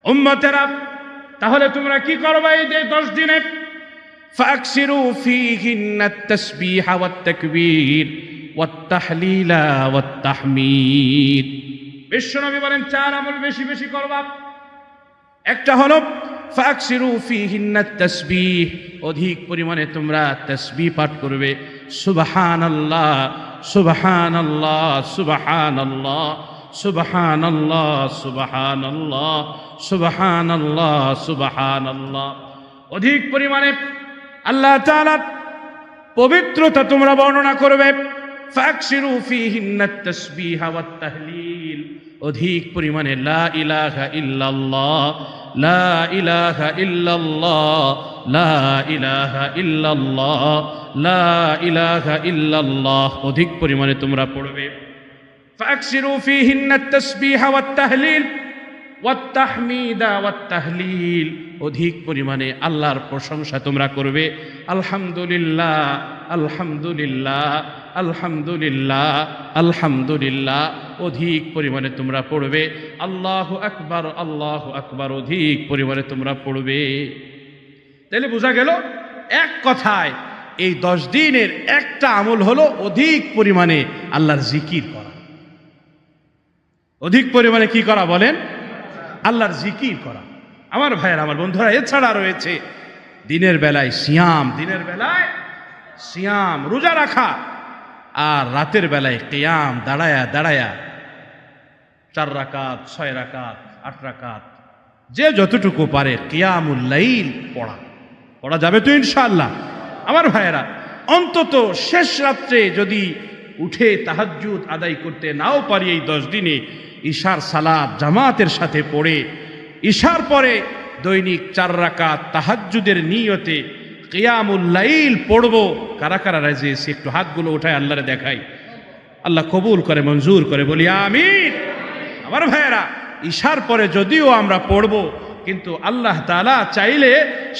উম্মতেরা, তাহলে তোমরা কি করবে এই 10 দিনে? ফাকসিরু ফীহিন্না আত-তাসবিহ ওয়াত-তাকবীর ওয়াত-তাহলীলা ওয়াত-তাহমীদ। বিশ্বনবী বলেন 4 আমল বেশি বেশি করবা। একটা হলো ফাকসিরু ফীহিন্না আত-তাসবিহ, অধিক পরিমাণে তোমরা তাসবিহ পাঠ করবে। সুবহানাল্লাহ সুবহানাল্লাহ সুবহানাল্লাহ সুবহানাল্লাহ সুবহানাল্লাহ সুবহানাল্লাহ সুবহানাল্লাহ। অধিক পরিমাণে আল্লাহ তাআলার পবিত্রতা তোমরা বর্ণনা করবে। ফাকসিরু ফীহিন্না আত-তাসবিহ ওয়াত-তাহলীল, অধিক পরিমাণে লা ইলাহা ইল্লাল্লাহ লা ইলাহা ইল্লাল্লাহ লা ইলাহা ইল্লাল্লাহ লা ইলাহা ইল্লাল্লাহ অধিক পরিমাণে তোমরা পড়বে। ফাকসিরু ফীহিন্না আত-তাসবিহ ওয়াত-তাহলীল ওয়াত-তাহমীদ ওয়াত-তাহলীল, অধিক পরিমাণে আল্লাহর প্রশংসা তোমরা করবে। আলহামদুলিল্লাহ আলহামদুলিল্লাহ আলহামদুলিল্লাহ আলহামদুলিল্লাহ, অধিক পরিমাণে তোমরা পড়বে। আল্লাহু আকবার, অধিক পরিমাণে তোমরা পড়বে। তাহলে বোঝা গেল এক কথায় এই 10 দিনের একটা আমল হলো অধিক পরিমাণে আল্লাহর জিকির করা। অধিক পরিমাণে কি করা বলেন? আল্লাহর জিকির করা। আমার ভাইয়ের, আমার বন্ধুরা, এছাড়া রয়েছে দিনের বেলায় সিয়াম, দিনের বেলায় সিয়াম রোজা রাখা, আর রাতের বেলায় কিয়াম দাঁড়ায়া দাঁড়ায়া 4 রাকাত 6 রাকাত 8 রাকাত যে যতটুকু পারে কিয়ামুল লাইল পড়া যাবে তো ইনশাআল্লাহ। আমার ভাইয়েরা, অন্তত শেষ রাত্রে যদি উঠে তাহাজ্জুদ আদায় করতে নাও পারি এই 10 দিনে, ইশার সালাত জামাতের সাথে পড়ে ইশার পরে দৈনিক 4 রাকাত তাহাজ্জুদের নিয়তে কিয়ামুল লাইল পড়বো। কারা কারা রাজি এসে একটু হাতগুলো উঠায় আল্লাহরে দেখাই। আল্লাহ কবুল করে, মঞ্জুর করে, বলি আমিন। আমার ভাইয়েরা, ইশার পরে যদিও আমরা পড়বো, কিন্তু আল্লাহ তাআলা চাইলে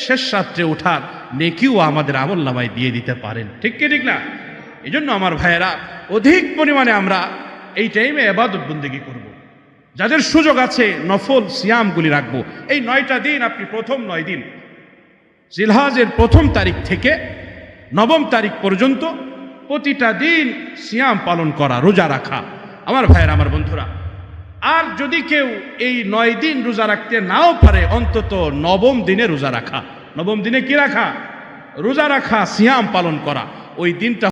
শেষ রাত্রে উঠার নেকিও আমাদের আমলনামায় দিয়ে দিতে পারেন। ঠিক কি ঠিক না? এই জন্য আমার ভাইয়েরা, অধিক পরিমাণে আমরা এই টাইমে ইবাদত বন্দেগী করব। যাদের সুযোগ আছে নফল সিয়ামগুলি রাখবো। এই 9টা দিন আপনি প্রথম 9 দিন জিলহজের 1ম তারিখ থেকে 9ম তারিখ পর্যন্ত প্রতিটা দিন সিয়াম পালন করা, রোজা রাখা। আমার ভাইয়েরা, আমার বন্ধুরা, আর যদি কেউ এই 9 দিন রোজা রাখতে নাও পারে, অন্তত 9ম দিনে রোজা রাখা। 9ম দিনে কি রাখা? রোজা রাখা, সিয়াম পালন করা। ওই দিনটা